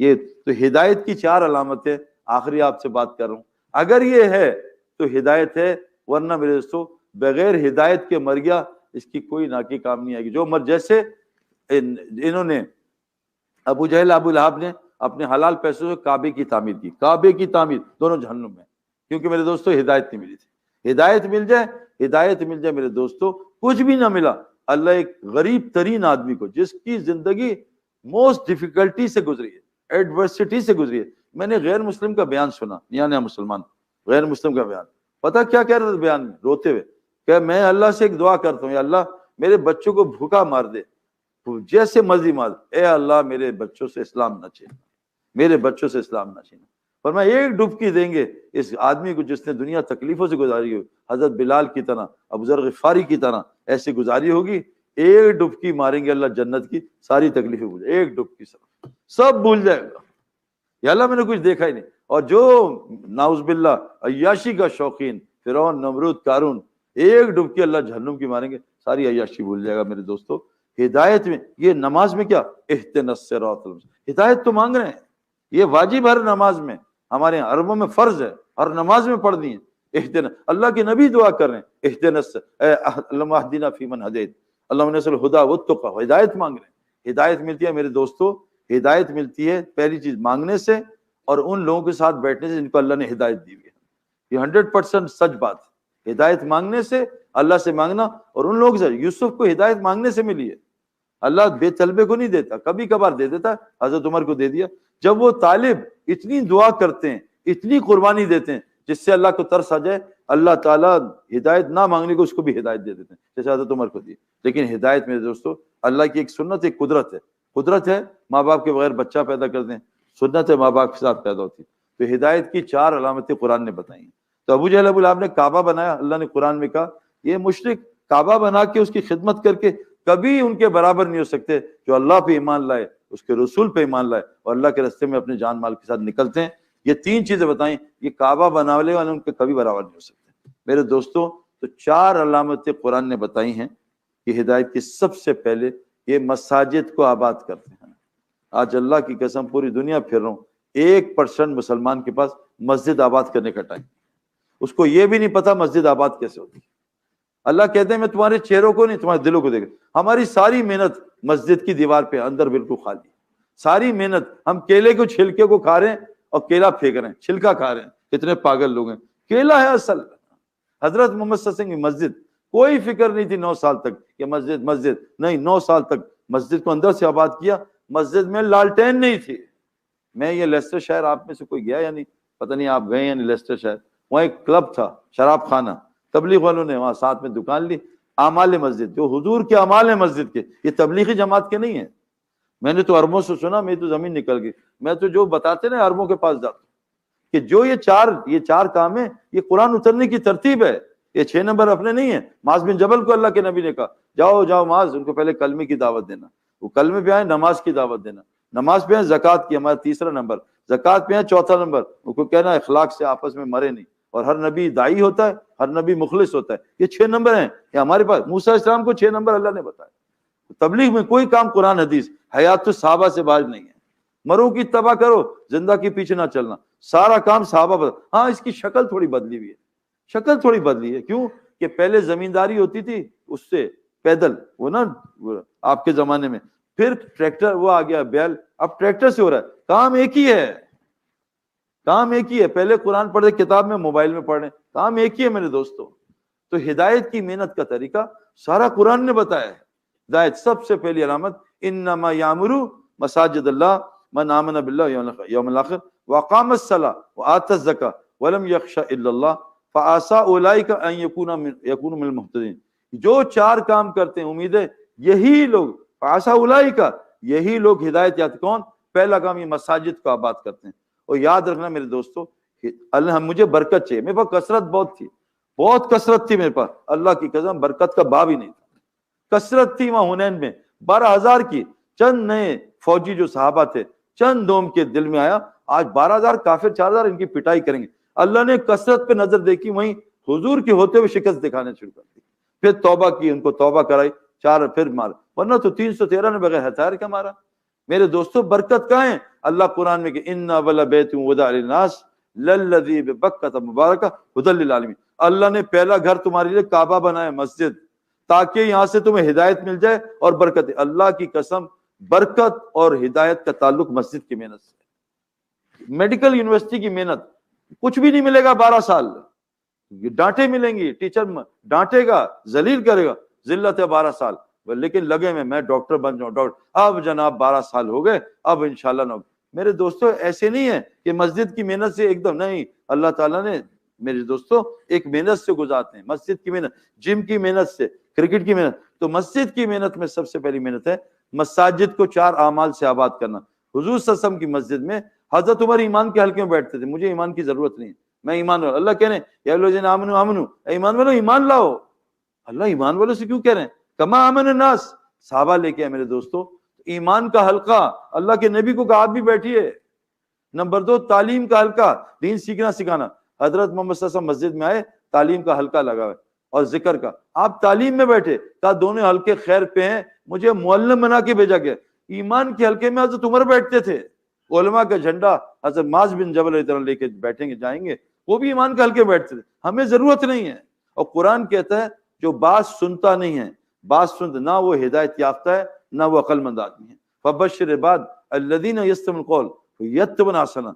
یہ تو ہدایت کی 4 علامتیں آخری آپ سے بات کر رہا ہوں. اگر یہ ہے تو ہدایت ہے، ورنہ میرے دوستو بغیر ہدایت کے مر گیا اس کی کوئی ناکی کام نہیں آئے گی. جو مر جیسے انہوں نے ابو جہل ابو لہب نے اپنے حلال پیسوں سے کعبے کی تعمیر کی، کعبے کی تعمیر، دونوں جہنم میں، کیونکہ میرے دوستو ہدایت نہیں ملی تھی. ہدایت مل جائے میرے دوستو، کچھ بھی نہ ملا. اللہ ایک غریب ترین آدمی کو، جس کی زندگی موسٹ ڈیفیکلٹی سے گزری ہے، ایڈورسٹی سے گزری ہے. میں نے غیر مسلم کا بیان سنا، یعنی مسلمان غیر مسلم کا بیان، پتہ کیا کہہ رہا تھا بیان میں روتے ہوئے کہ میں اللہ سے ایک دعا کرتا ہوں، یا اللہ میرے بچوں کو بھوکا مار دے، جیسے مرضی مار، اے اللہ میرے بچوں سے اسلام نہ چھینا، میرے بچوں سے اسلام نہ چھینا. فرمایا ایک ڈبکی دیں گے اس آدمی کو جس نے دنیا تکلیفوں سے گزاری ہو، حضرت بلال کی طرح، ابو ذر غفاری کی طرح ایسے گزاری ہوگی، ایک ڈبکی ماریں گے اللہ جنت کی ساری تکلیفیں بھول جائے، ایک ڈبکی سب بھول جائے گا، یا اللہ میں نے کچھ دیکھا ہی نہیں. اور جو نعوذ باللہ عیاشی کا شوقین فرعون، نمرود، قارون، ایک ڈبکی اللہ جہنم کی ماریں گے، ساری عیاشی بھول جائے گا. میرے دوستو ہدایت میں، یہ نماز میں کیا اہدنا الصراط المستقیم، ہدایت تو مانگ رہے ہیں، یہ واجب ہر نماز میں، ہمارے یہاں عربوں میں فرض ہے، ہر نماز میں پڑھنی ہے. اہدنا، اللہ کے نبی دعا کر رہے ہیں اہدنا اللہم اہدنا فیمن ہدیت اللہم نسأل الہدی والتقی، ہدایت مانگ رہے ہیں. ہدایت ملتی ہے میرے دوستو، ہدایت ملتی ہے پہلی چیز مانگنے سے، اور ان لوگوں کے ساتھ بیٹھنے سے جن کو اللہ نے ہدایت دی ہوئی ہے. یہ 100% سچ بات ہے. ہدایت مانگنے سے، اللہ سے مانگنا، اور ان لوگوں سے. یوسف کو ہدایت مانگنے سے ملی ہے، اللہ بے طلبے کو نہیں دیتا، کبھی کبھار دے دیتا، حضرت عمر کو دے دیا. جب وہ طالب اتنی دعا کرتے ہیں، اتنی قربانی دیتے ہیں جس سے اللہ کو ترس آ جائے، اللہ تعالیٰ ہدایت نہ مانگنے کو اس کو بھی ہدایت دے دیتے ہیں، جیسے حضرت عمر کو دی. لیکن ہدایت میرے دوستو اللہ کی ایک سنت، ایک قدرت ہے. قدرت ہے ماں باپ کے بغیر بچہ پیدا کر دیں، سنت ہے ماں باپ کے ساتھ پیدا ہوتی. تو ہدایت کی 4 علامتیں قرآن نے بتائی ہیں. تو ابو جہل ابو لہب نے کعبہ بنایا، اللہ نے قرآن میں کہا یہ مشرک کعبہ بنا کے اس کی خدمت کر کے کبھی ان کے برابر نہیں ہو سکتے جو اللہ پہ ایمان لائے، اس کے رسول پہ ایمان لائے اور اللہ کے راستے میں اپنے جان مال کے ساتھ نکلتے ہیں. یہ 3 چیزیں بتائیں، یہ کعبہ بنانے والے ان کے کبھی برابر نہیں ہو سکتے. میرے دوستوں تو 4 علامتیں قرآن نے بتائی ہیں کہ ہدایت کی. سب سے پہلے یہ مساجد کو آباد کرتے ہیں. آج اللہ کی قسم پوری دنیا پھر رہا ہوں، 1% مسلمان کے پاس مسجد آباد کرنے کا ٹائم، اس کو یہ بھی نہیں پتا مسجد آباد کیسے ہوتی. اللہ کہتے ہیں میں تمہارے چہروں کو نہیں تمہارے دلوں کو دیکھ. ہماری ساری محنت مسجد کی دیوار پہ، اندر بالکل خالی، ساری محنت. ہم کیلے کو چھلکے کو کھا رہے ہیں اور کیلا پھینک رہے ہیں، چھلکا کھا رہے ہیں. کتنے پاگل لوگ ہیں، کیلا ہے اصل. حضرت محمد صلی اللہ علیہ وسلم کی مسجد کوئی فکر نہیں تھی 9 سال تک کہ مسجد نہیں، 9 سال تک مسجد کو اندر سے آباد کیا. مسجد میں لالٹین نہیں تھی. میں یہ لیسٹر شہر، آپ میں سے کوئی گیا یا نہیں پتہ نہیں، آپ گئے یا نہیں لیسٹر شہر؟ وہاں ایک کلب تھا، شراب خانہ، تبلیغ والوں نے وہاں ساتھ میں دکان لی. اعمال مسجد جو حضور کے اعمال ہیں مسجد کے، یہ تبلیغی جماعت کے نہیں ہیں. میں نے تو عربوں سے سنا، میری تو زمین نکل گئی. میں تو جو بتاتے نا عربوں کے پاس جاتا کہ جو یہ چار کام ہیں، یہ قرآن اترنے کی ترتیب ہے. یہ 6 نمبر اپنے نہیں ہیں. معاذ بن جبل کو اللہ کے نبی نے کہا جاؤ معاذ، ان کو پہلے کلمے کی دعوت دینا. وہ کلمے پہ آئے، نماز کی دعوت دینا. نماز پہ آئے، زکوٰۃ کی، ہمارا 3 نمبر. زکوٰۃ پہ آئے، 4 نمبر ان کو کہنا اخلاق سے آپس میں مرے نہیں. اور ہر نبی دائی ہوتا ہے، ہر نبی مخلص ہوتا ہے. یہ 6 نمبر ہیں. یہ ہمارے پاس موسیٰ علیہ السلام کو 6 نمبر اللہ نے بتایا. تبلیغ میں کوئی کام قرآن حدیث حیات الصحابہ سے باز نہیں ہے. مروں کی تباہ کرو، زندہ کے پیچھے نہ چلنا. سارا کام صحابہ بتا. ہاں اس کی شکل تھوڑی بدلی ہوئی ہے، شکل تھوڑی بدلی ہے. کیوں کہ پہلے زمینداری ہوتی تھی اس سے پیدل، وہ نا آپ کے زمانے میں، پھر ٹریکٹر وہ آ گیا بیل، اب ٹریکٹر سے ہو رہا ہے. کام ایک ہی ہے، کام ایک ہی ہے. پہلے قرآن پڑھے کتاب میں، موبائل میں پڑھیں، کام ایک ہی ہے میرے دوستوں. تو ہدایت کی محنت کا طریقہ سارا قرآن نے بتایا ہے. ہدایت سب سے پہلی علامت انما یامر مساجد اللہ من آمن باللہ یوم الاخر واقام الصلاۃ وآت الزکاۃ ولم یخش الا اللہ فعسى اولئک ان یکونوا من المہتدین. جو 4 کام کرتے ہیں، امید ہے یہی لوگ، فعسى اولئک، یہی لوگ ہدایت یافتہ. کون؟ پہلا کام یہ مساجد کو آباد کرتے ہیں. اور یاد رکھنا میرے دوستو، اللہ مجھے برکت چاہیے. میرے پاس کثرت بہت تھی، بہت کثرت تھی میرے پاس، اللہ کی قسم برکت کا باب ہی نہیں تھا. کثرت تھی وہاں حنین میں 12,000 کی. چند نئے فوجی جو صحابہ تھے، چند دوم کے دل میں آیا آج 12,000 کافر 4,000 ان کی پٹائی کریں گے. اللہ نے کثرت پہ نظر دیکھی، وہیں حضور کے ہوتے ہوئے شکست دکھانے شروع کر دی. پھر توبہ کی، ان کو توبہ کرائی، 4 پھر مارا. ورنہ تو 313 نے بغیر ہتھیار کا مارا. میرے دوستو برکت کہاں ہے؟ اللہ قرآن میں کہ ان اول بیت وضع للناس للذی ببکۃ مبارکہ ھدی للعالمین، اللہ نے پہلا گھر تمہارے لیے کعبہ بنایا، مسجد، تاکہ یہاں سے تمہیں ہدایت مل جائے اور برکت۔ اللہ کی قسم برکت اور ہدایت کا تعلق مسجد کی محنت سے۔ میڈیکل یونیورسٹی کی محنت، کچھ بھی نہیں ملے گا 12 سال، ڈانٹے ملیں گی، ٹیچر ڈانٹے گا، ذلیل کرے گا، ذلت ہے 12 سال، لیکن لگے میں ڈاکٹر بن جاؤں، ڈاکٹر، اب جناب 12 سال ہو گئے، اب انشاءاللہ نہ۔ میرے دوستو ایسے نہیں ہے کہ مسجد کی محنت سے ایک دم نہیں، اللہ تعالیٰ نے میرے دوستو ایک محنت سے گزارتے ہیں، مسجد کی محنت، جم کی محنت سے، کرکٹ کی محنت۔ تو مسجد کی محنت میں سب سے پہلی محنت ہے مساجد کو 4 اعمال سے آباد کرنا۔ حضور صلی اللہ علیہ وسلم کی مسجد میں حضرت عمر ایمان کے حلقے میں بیٹھتے تھے، مجھے ایمان کی ضرورت نہیں، میں ایمان والا، اللہ کہنے یا الذین آمنوا آمنوا، ایمان والو ایمان لاؤ۔ اللہ ایمان والوں سے کیوں کہہ رہے ہیں؟ کما آمن الناس، صحابہ لے کے آئے میرے دوستو، ایمان کا حلقہ، اللہ کے نبی کو کہا آپ بھی بیٹھیے۔ نمبر 2 تعلیم کا حلقہ، دین سیکھنا سکھانا۔ حضرت محمد صلی اللہ علیہ وسلم مسجد میں آئے، تعلیم کا حلقہ لگا ہے اور ذکر کا، آپ تعلیم میں بیٹھے، کہا دونوں حلقے خیر پہ ہیں، مجھے معلم بنا کے بھیجا گیا۔ ایمان کے حلقے میں حضرت عمر بیٹھتے تھے، علماء کا جھنڈا حضرت معاذ بن جبل کی طرح لے کے بیٹھیں گے جائیں گے، وہ بھی ایمان کے حلقے بیٹھتے تھے۔ ہمیں ضرورت نہیں ہے۔ اور قرآن کہتا ہے جو بات سنتا نہیں ہے، بات سنتا، نہ وہ ہدایت یافتہ ہے نہ وہ عقل مند آدمی ہے۔ فبشر عباد الذین یستمعون القول فیتبعون احسنہ،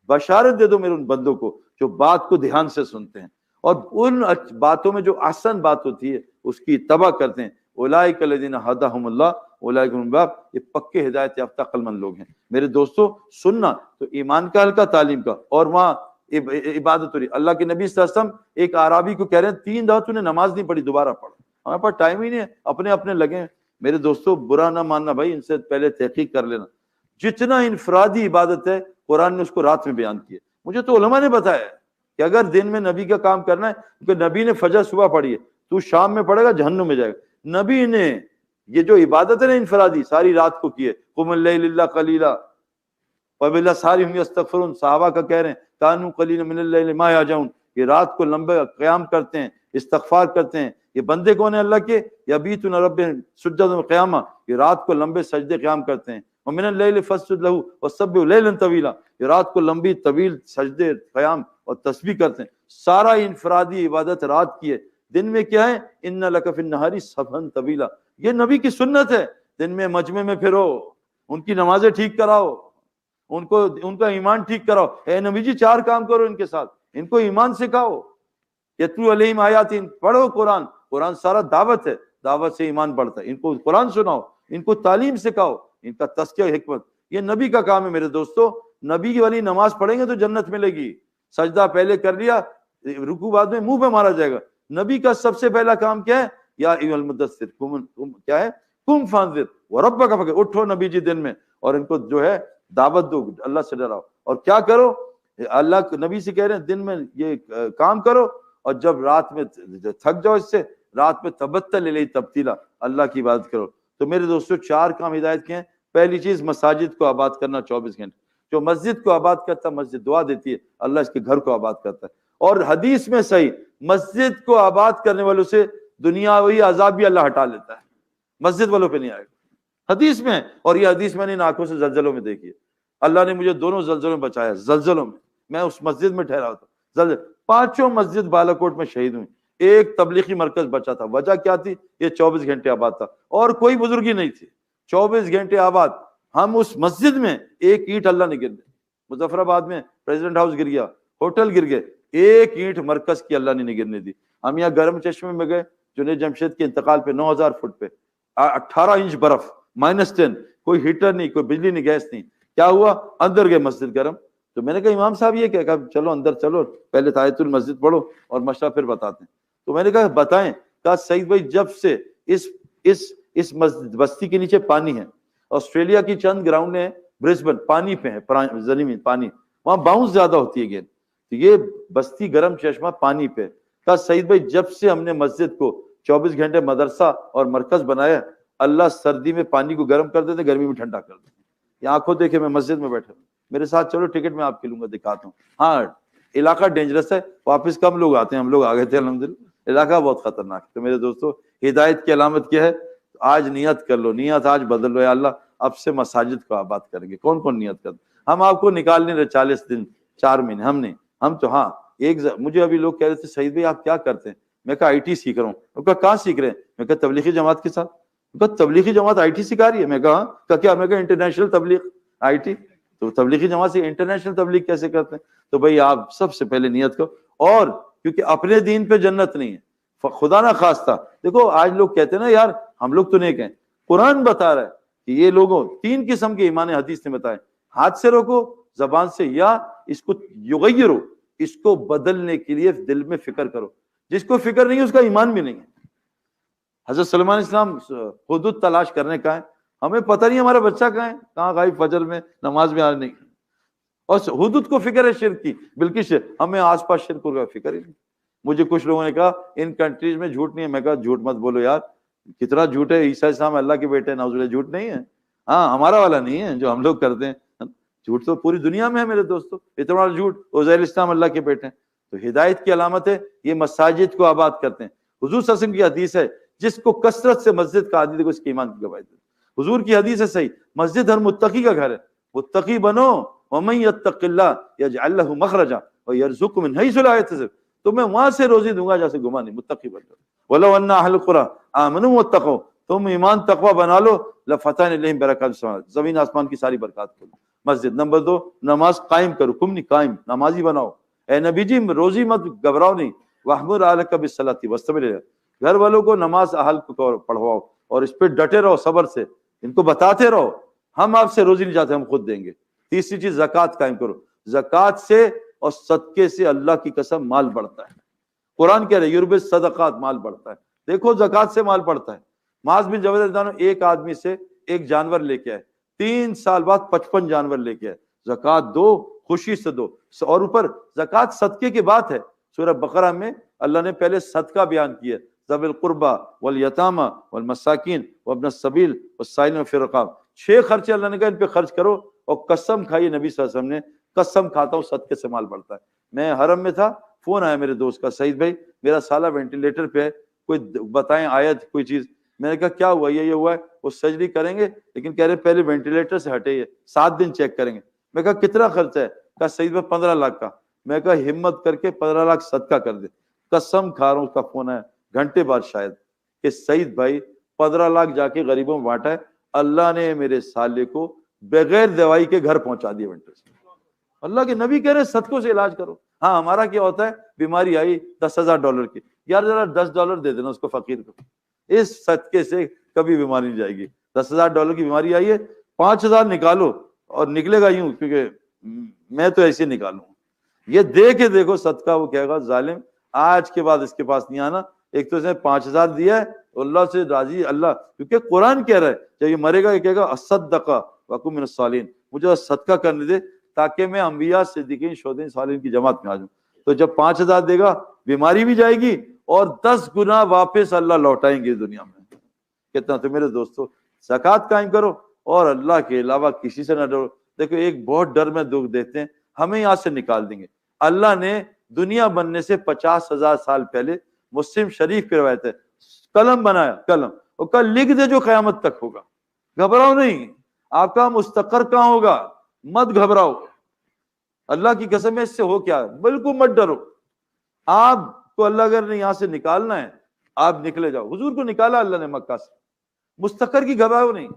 بشارت دے دو میرے ان بندوں کو جو بات کو دھیان سے سنتے ہیں اور ان باتوں میں جو احسن بات ہوتی ہے اس کی اتباع کرتے ہیں۔ اولئک الذین ھداھم اللہ اولئک ھم الباب، یہ پکے ہدایت یافتہ عقل مند لوگ ہیں۔ میرے دوستو سننا تو ایمان کا حلقہ، تعلیم کا، اور وہاں عبادت ہو رہی۔ اللہ کے نبی صلی اللہ علیہ وسلم ایک اعرابی کو کہہ رہے ہیں 3 دفعہ تو نے نماز نہیں پڑھی، دوبارہ پڑھ۔ ہمارے پاس ٹائم ہی نہیں ہے، اپنے اپنے لگے ہیں۔ میرے دوستو برا نہ ماننا بھائی، ان سے پہلے تحقیق کر لینا۔ جتنا انفرادی عبادت ہے قرآن نے اس کو رات میں بیان کیا۔ مجھے تو علماء نے بتایا کہ اگر دن میں نبی کا کام کرنا ہے، کیونکہ نبی نے فجر صبح پڑھی ہے، تو شام میں پڑھے گا جہنم میں جائے گا۔ نبی نے یہ جو عبادت ہے نا انفرادی، ساری رات کو کی ہے، قم اللیل الا قلیلا وبالاسحار هم یستغفرون، صحابہ کا کہہ رہے ہیں کانوا قلیلا من اللیل ما یہجعون، یہ رات کو لمبے قیام کرتے ہیں، استغفار کرتے ہیں۔ یہ بندے کون ہیں اللہ کے؟ یبیتون رب سجدا و قیاما، یہ رات کو لمبے سجدے قیام کرتے ہیں۔ ومن اللیل فاسجد لہ وسبح لیلا طویلا، یہ رات کو لمبی طویل سجدے قیام اور تسبیح کرتے ہیں۔ سارا انفرادی عبادت رات کی ہے۔ دن میں کیا ہے؟ ان لک فی النہار سبحا طویلا، یہ نبی کی سنت ہے۔ دن میں مجمع میں پھرو، ان کی نمازیں ٹھیک کراؤ، ان کا ایمان ٹھیک کراؤ۔ اے نبی جی 4 کام کرو ان کے ساتھ، ان کو ایمان سکھاؤ۔ یتلو علیہم آیات، پڑھو قرآن، قرآن سارا دعوت ہے، دعوت سے ایمان بڑھتا ہے۔ ان کو قرآن سناؤ، ان کو تعلیم سکھاؤ، ان کا تزکیہ حکمت، یہ نبی کا کام ہے۔ میرے دوستو نبی والی نماز پڑھیں گے تو جنت ملے گی۔ سجدہ پہلے کر لیا، رکوع بعد میں منہ پہ مارا جائے گا۔ نبی کا سب سے پہلا کام کیا ہے؟ یا ایھا المدثر کیا ہے؟ قم فانذر وربک فکبر، اٹھو نبی جی دن میں اور ان کو جو ہے دعوت دو، اللہ سے ڈراؤ۔ اور کیا کرو؟ اللہ نبی سے کہہ رہے ہیں دن میں یہ کام کرو، اور جب رات میں تھک جاؤ اس سے، رات میں تبتل الیہ تبتیلا، اللہ کی عبادت کرو۔ تو میرے دوستو 4 کام ہدایت کے ہیں۔ پہلی چیز مساجد کو آباد کرنا 24 گھنٹے۔ جو مسجد کو آباد کرتا ہے مسجد دعا دیتی ہے، اللہ اس کے گھر کو آباد کرتا ہے۔ اور حدیث میں صحیح، مسجد کو آباد کرنے والوں سے دنیاوی عذاب بھی اللہ ہٹا لیتا ہے، مسجد والوں پہ نہیں آئے گا، حدیث میں ہے۔ اور یہ حدیث میں نے ان آنکھوں سے زلزلوں میں دیکھی ہے۔ اللہ نے مجھے دونوں زلزلوں میں بچایا، زلزلوں میں اس مسجد میں ٹھہرا ہوتا، زلزلے 5 مسجد بالاکوٹ میں شہید ہوئی، ایک تبلیغی مرکز بچا تھا۔ وجہ کیا تھی؟ یہ 24 گھنٹے آباد تھا اور کوئی بزرگی نہیں تھی، 24 گھنٹے آباد۔ ہم اس مسجد میں ایک اینٹ اللہ نے گرنے، مظفر آباد میں پریزیڈنٹ ہاؤس گر گیا، ہوٹل گر گئے، ایک اینٹ مرکز کی اللہ نے نہیں گرنے دی۔ ہم یہاں گرم چشمے میں گئے، جنید جمشید کے انتقال پہ 9000 فٹ پہ 18 انچ برف، -10، کوئی ہیٹر نہیں، کوئی بجلی نہیں، گیس نہیں۔ کیا ہوا؟ اندر گئے مسجد گرم۔ تو میں نے کہا امام صاحب یہ کیا؟ کہا چلو اندر چلو، پہلے تحیۃ المسجد پڑھو اور مشورہ پھر بتاتے ہیں۔ تو میں نے کہا بتائیں۔ کہا سعید بھائی جب سے اس بستی کے نیچے پانی ہے، آسٹریلیا کی چند گراؤنڈ ہیں برسبن پانی پہ ہے، زمین پانی، وہاں باؤنس زیادہ ہوتی ہے گیند، تو یہ بستی گرم چشمہ پانی پہ۔ کہا سعید بھائی جب سے ہم نے مسجد کو 24 گھنٹے مدرسہ اور مرکز بنایا، اللہ سردی میں پانی کو گرم کر دیتے، گرمی میں ٹھنڈا کر دیتے۔ یہ آنکھوں دیکھے میں مسجد میں بیٹھا ہوں، میرے ساتھ چلو ٹکٹ میں آپ کے لوں گا، دکھاتا ہوں۔ ہاں علاقہ ڈینجرس ہے، واپس کم لوگ آتے ہیں، ہم لوگ آ گئے تھے الحمدللہ، علاقہ بہت خطرناک ہے۔ تو میرے دوستو ہدایت کی علامت کیا ہے؟ آج نیت کر لو، نیت آج بدل لو، یا اللہ اب سے مساجد کو آباد کریں گے. کون کون نیت کرتا؟ ہم آپ کو نکال نہیں رہے 40 دن 4 مہینے، ہم نہیں. ہم تو ہاں مجھے ابھی لوگ کہہ رہے تھے سعید بھائی آپ کیا کرتے ہیں؟ میں کہا IT سیکھ رہا ہوں. میں کہا کہاں سیکھ رہے ہیں؟ میں کہا تبلیغی جماعت کے ساتھ. میں کہا تبلیغی جماعت IT سکھا رہی ہے؟ میں کہا کیا؟ میں کہا انٹرنیشنل تبلیغ IT. تو تبلیغی جماعت سے انٹرنیشنل تبلیغ کیسے کرتے ہیں؟ تو بھائی آپ سب سے پہلے نیت کرو. اور کیونکہ اپنے دین پہ جنت نہیں ہے، خدا نہ خواستہ. دیکھو آج لوگ کہتے ہیں نا یار ہم لوگ تو نیک ہیں. قرآن بتا رہا ہے کہ یہ لوگوں 3 قسم کے ایمان حدیث نے بتائے. ہاتھ سے روکو، زبان سے، یا اس کو یغیرو، اس کو بدلنے کے لیے دل میں فکر کرو. جس کو فکر نہیں ہے اس کا ایمان بھی نہیں ہے. حضرت سلمان اسلام حدود تلاش کرنے کا ہے. ہمیں پتہ نہیں ہمارا بچہ کہاں ہے، کہاں غائب، فجر میں نماز میں آج نہیں. اور حدود کو فکر ہے شرک کی، بلکہ ہمیں آس پاس شرک کا فکر ہی نہیں. مجھے کچھ لوگوں نے کہا ان کنٹریز میں جھوٹ نہیں ہے. میں کہا جھوٹ مت بولو یار، کتنا جھوٹ ہے. عیسیٰ السلام اللہ کے بیٹے، نعوذ باللہ، جھوٹ نہیں ہے. ہاں ہمارا والا نہیں ہے جو ہم لوگ کرتے ہیں. جھوٹ تو پوری دنیا میں ہے میرے دوستو، اتنا بڑا جھوٹ. عزیر السلام اللہ کے بیٹے ہیں. تو ہدایت کی علامت ہے یہ مساجد کو آباد کرتے ہیں. حضور صلی اللہ علیہ وسلم کی حدیث ہے جس کو کثرت سے مسجد کا عادی، دیکھو اس کے ایمان کی گواہی دے. حضور کی حدیث ہے صحیح، مسجد ہر متقی کا گھر ہے. متقی بنو، ومن یتق اللہ یجعل له مخرجا ویرزقه من حیث لا یحتسب. تو میں وہاں سے روزی دوں گا جہاں سے گمان نہیں. متقی بن جاؤ. ولو ان اهل القرى آمنوا واتقوا، تم ایمان تقوی بنا لو، لفتحنا علیہم برکات السماوات، زمین آسمان کی ساری برکات کھول. مسجد نمبر 2، نماز قائم کرو. کم نہیں، قائم، نمازی بناؤ. اے نبی جی روزی مت گھبراؤ نہیں. واحمر اہلک بالصلاۃ واستبر الیہا، گھر والوں کو نماز اہل کو پڑھواؤ اور اس پہ ڈٹے رہو صبر سے. ان کو بتاتے رہو ہم آپ سے روزی نہیں چاہتے، ہم خود دیں گے. تیسری چیز زکوٰۃ قائم کرو. زکوٰۃ سے اور صدقے سے اللہ کی قسم مال بڑھتا ہے. قرآن کہہ رہے یربی صدقات، مال بڑھتا ہے. دیکھو زکوٰۃ سے مال بڑھتا ہے. معاذ بن جبل رضی اللہ عنہ ایک آدمی سے ایک جانور لے کے آئے، 3 سال بعد 55 جانور لے کے آئے. زکوٰۃ دو، خوشی سے دو. اور اوپر زکوٰۃ صدقے کی بات ہے. سورہ بقرہ میں اللہ نے پہلے صدقہ بیان کیا، ذوی القربى والیتامى والمساکین وابن السبیل والسائلین وفی الرقاب. 6 خرچے اللہ نے کہا ان پہ خرچ کرو. اور قسم کھائی نبی صلی اللہ علیہ وسلم نے، قسم کھاتا ہوں صدقے سے مال بڑھتا ہے. میں حرم میں تھا، فون آیا میرے دوست کا، سعید بھائی میرا سالہ وینٹیلیٹر پہ ہے، کوئی بتائیں آیت کوئی چیز. میں نے کہا کیا ہوا؟ یہ ہوا ہے. وہ سرجری کریں گے لیکن کہہ رہے پہلے وینٹیلیٹر سے ہٹے، یہ 7 دن چیک کریں گے. میں کہا کتنا خرچہ ہے؟ کہا سعید بھائی 15 لاکھ کا. میں کہا ہمت کر کے 15 لاکھ صدقہ کر دے. قسم کھا رہا ہوں، اس کا فون آیا گھنٹے بعد شاید، کہ سعید بھائی 15 لاکھ جا کے غریبوں میں بانٹا ہے. اللہ نے میرے سالے کو بغیر دوائی کے گھر پہنچا دیا وینٹر سے. اللہ کے نبی کہہ رہے صدقوں سے علاج کرو. ہاں ہمارا کیا ہوتا ہے، بیماری آئی $10,000 کی، یار ذرا $10 دے دینا اس کو فقیر کو. اس صدقے سے کبھی بیماری نہیں جائے گی. $10,000 کی بیماری آئی ہے، 5,000 نکالو اور نکلے گا یوں، کیونکہ میں تو ایسے نکالوں. یہ دے کے دیکھو صدقہ. وہ کہے گا ظالم آج کے بعد اس کے پاس نہیں آنا. ایک تو اس نے 5,000 دیا ہے، اللہ سے راضی اللہ، کیونکہ قرآن کہہ رہا ہے جب یہ مرے گا یہ کہے گا اصدقہ وکن من الصالحین، مجھے صدقہ کرنے دے تاکہ میں انبیاء صدیقین شہداء صالحین کی جماعت میں آ جاؤں. تو جب 5,000 دے گا بیماری بھی جائے گی اور 10 گنا واپس اللہ لوٹائیں گے دنیا میں. کتنا. تو میرے دوستو زکوٰۃ قائم کرو اور اللہ کے علاوہ کسی سے نہ ڈرو. دیکھو ایک بہت ڈر میں دکھ دیتے ہیں ہمیں یہاں سے نکال دیں گے. اللہ نے دنیا بننے سے 50,000 سال پہلے مسلم شریف کی روایت ہے قلم بنایا، قلم، اور کل لکھ دے جو قیامت تک ہوگا. گھبراؤ نہیں. آپ کا مستقر کہاں ہوگا، مت گھبراؤ. اللہ کی قسم ہے اس سے ہو کیا، بالکل مت ڈرو. آپ کو اللہ اگر نے یہاں سے نکالنا ہے آپ نکلے جاؤ. حضور کو نکالا اللہ نے مکہ سے، مستقر کی گھبراؤ نہیں.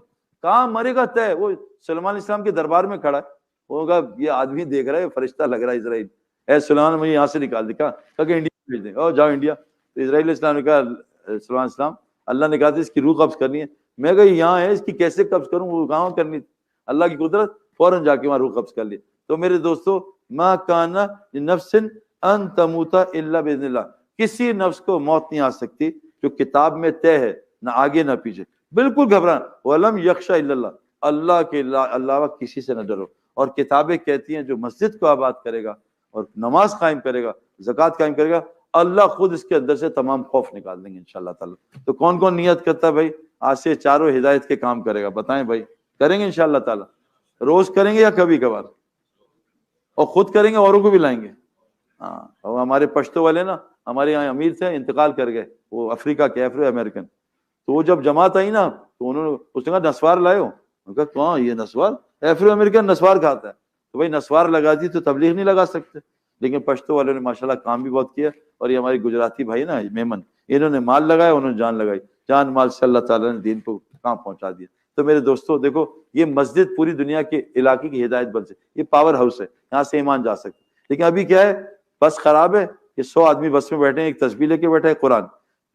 کہاں مرے گا طے. وہ سلیمان علیہ السلام کے دربار میں کھڑا ہے، ہوگا یہ آدمی دیکھ رہا ہے فرشتہ لگ رہا ہے اسرائیل، اے سلیمان مجھے یہاں سے نکال دے. کہا کہ انڈیا بھیج دیں. اور جاؤ انڈیا. تو اسرائیل علیہ السلام نے کہا سلیمان علیہ السلام اللہ نے کہا تھا اس کی روح قبض کرنی ہے. میں کہا یہاں ہے، اس کی کیسے قبض کروں، وہ کہاں کرنی. اللہ کی قدرت، فوراً جا کے وہاں روح قبض کر لی. تو میرے دوستو ما کان لنفس ان تموت الا باذن اللہ، کسی نفس کو موت نہیں آ سکتی جو کتاب میں طے ہے، نہ آگے نہ پیچھے. بالکل گھبرانا. ولم یخشى الا اللہ، اللہ کے علاوہ کسی سے نہ ڈرو. اور کتابیں کہتی ہیں جو مسجد کو آباد کرے گا اور نماز قائم کرے گا، زکوٰۃ قائم کرے گا، اللہ خود اس کے اندر سے تمام خوف نکال دیں گے انشاءاللہ تعالی. تو کون کون نیت کرتا ہے بھائی آج سے چاروں ہدایت کے کام کرے گا؟ بتائیں بھائی. کریں گے انشاءاللہ تعالی؟ روز کریں گے یا کبھی کبھار؟ اور خود کریں گے اوروں کو بھی لائیں گے. ہاں. اور ہمارے پشتو والے نا، ہمارے یہاں امیر تھے انتقال کر گئے، وہ افریقہ کے افرو امریکن. تو وہ جب جماعت آئی نا تو انہوں نے اس نے کہا نسوار لائے ہو؟ میں کہا کہاں یہ نسوار؟ افرو امریکن نسوار کھاتا ہے. تو بھائی نسوار لگا دی تو تبلیغ نہیں لگا سکتے. لیکن پشتو والوں نے ماشاءاللہ کام بھی بہت کیا. اور یہ ہمارے گجراتی بھائی نا میمن، انہوں نے مال لگایا، انہوں نے جان لگائی. جان مال سے اللہ تعالیٰ نے دین کو کہاں پہنچا دیا. تو میرے دوستو دیکھو، یہ مسجد پوری دنیا کے علاقے کی ہدایت بن سکتی، یہ پاور ہاؤس ہے، یہاں سے ایمان جا سکتے. لیکن ابھی کیا ہے، بس خراب ہے کہ 100 آدمی بس میں بیٹھے ہیں، ایک تسبیح لے کے بیٹھے ہیں، قرآن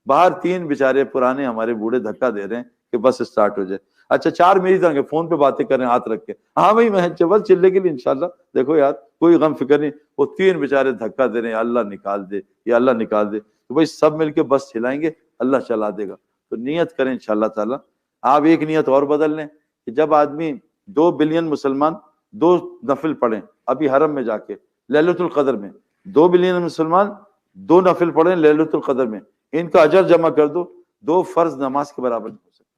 باہر 3 بیچارے پرانے ہمارے بوڑھے دھکا دے رہے ہیں کہ بس اسٹارٹ ہو جائے. اچھا 4 میری طرح کے فون پہ باتیں کر رہے ہیں ہاتھ رکھ کے. ہاں بھائی میں بس چلنے کے لیے انشاءاللہ. دیکھو یار کوئی غم فکر نہیں. وہ 3 بیچارے دھکا دے رہے ہیں، اللہ نکال دے یا اللہ نکال دے. تو بھائی سب مل کے بس چلائیں گے، اللہ چلا دے گا. تو نیت کریں انشاءاللہ تعالی. آپ ایک نیت اور بدل لیں کہ جب آدمی 2 بلین مسلمان 2 نفل پڑھیں ابھی حرم میں جا کے لیلۃ القدر میں، 2 بلین مسلمان 2 نفل پڑھیں لیلۃ القدر میں، ان کا اجر جمع کر دو، 2 فرض نماز کے برابر نہیں ہو سکتا.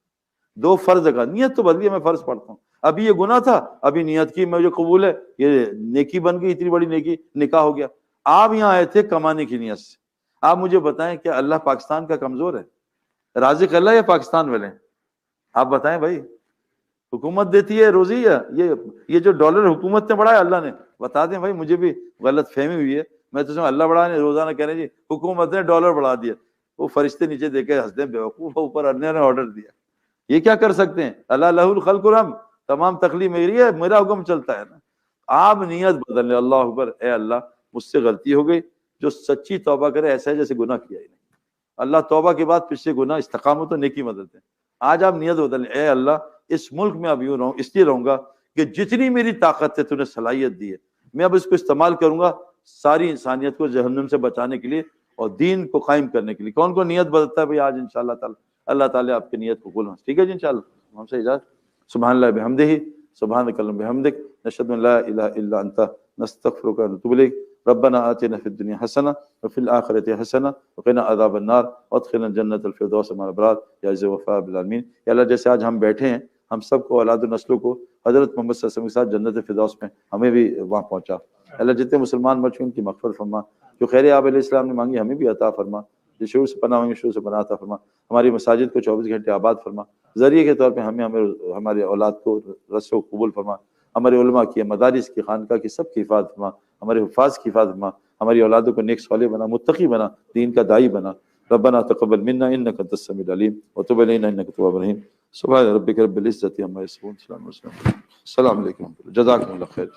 2 فرض کا نیت تو بدلی، میں فرض پڑھتا ہوں، ابھی یہ گناہ تھا، ابھی نیت کی مجھے قبول ہے، یہ نیکی بن گئی، اتنی بڑی نیکی، نکاح ہو گیا. آپ یہاں آئے تھے کمانے کی نیت سے. آپ مجھے بتائیں کہ اللہ پاکستان کا کمزور ہے؟ رازق اللہ یا پاکستان والے؟ آپ بتائیں بھائی. حکومت دیتی ہے روزی یا یہ جو ڈالر حکومت نے بڑھایا اللہ نے؟ بتا دیں بھائی، مجھے بھی غلط فہمی ہوئی ہے. میں تو سمجھا اللہ بڑھا نہیں، روزانہ کہہ رہے ہیں جی حکومت نے ڈالر بڑھا دیا. وہ فرشتے نیچے دیکھ کے ہنستے ہیں، بیوقوف اوپر اللہ نے آرڈر دیا. یہ کیا کر سکتے ہیں؟ اللہ لہ الخلق والامر، تمام تخلیق میری ہے، میرا حکم چلتا ہے نا. آپ نیت بدل لیں، اللہ اکبر، اے اللہ مجھ سے غلطی ہو گئی. جو سچی توبہ کرے ایسا ہے جیسے گناہ کیا ہی نہیں. اللہ توبہ کے بعد پچھلے گناہ استقامت و نیکی مدد ہے. آج آپ نیت بدلیں، اے اللہ اس ملک میں اب یوں رہوں، اس لیے رہوں گا کہ جتنی میری طاقت ہے تو نے صلاحیت دی ہے، میں اب اس کو استعمال کروں گا ساری انسانیت کو جہنم سے بچانے کے لیے اور دین کو قائم کرنے کے لیے. کون کون نیت بدلتا ہے بھائی آج انشاءاللہ تعالی؟ اللہ تعالیٰ آپ کی نیت کو قبول. ٹھیک ہے جی انشاءاللہ. ہم سے اجازت. سبحان اللہ بحمدہ، سبحانک اللہم بحمدک، نشہد ان لا الہ الا انت، نستغفرک ونتوب الیک. ربنا آتنا فی الدنیا حسنہ وفی الآخرۃ حسنہ وقنا عذاب النار وادخلنا جنت الفردوس مع الابرار یا عز وفا بالعالمین. یا اللہ جیسے آج ہم بیٹھے ہیں، ہم سب کو اولاد و نسلوں کو حضرت محمد صلی اللہ علیہ وسلم کے ساتھ جنت فردوس میں ہمیں بھی وہاں پہنچا. اللہ جتنے مسلمان مر چکے ان کی مغفرت فرما، جو خیر آپ علیہ السلام نے مانگی ہمیں بھی عطا فرما، جو شروع سے پناہ مانگی شروع سے پناہ عطا فرما. ہماری مساجد کو 24 گھنٹے آباد فرما، ذریعے کے طور پہ ہمارے اولاد کو رسو قبول فرما، ہمارے علماء کی، مدارس کی، خانقاہ کی، سب کی حفاظت فرما، ہمارے حفاظ کی حفاظت فرما، ہماری اولادوں کو نیک صالح بنا، متقی بنا، دین کا داعی بنا. ربنا تقبل منا انك انت السميع العليم وتب علينا انك التواب الرحيم. سبحان ربك رب العزة عما يصفون، السلام علیکم ورحمۃ اللہ. جزاکم اللہ خیر.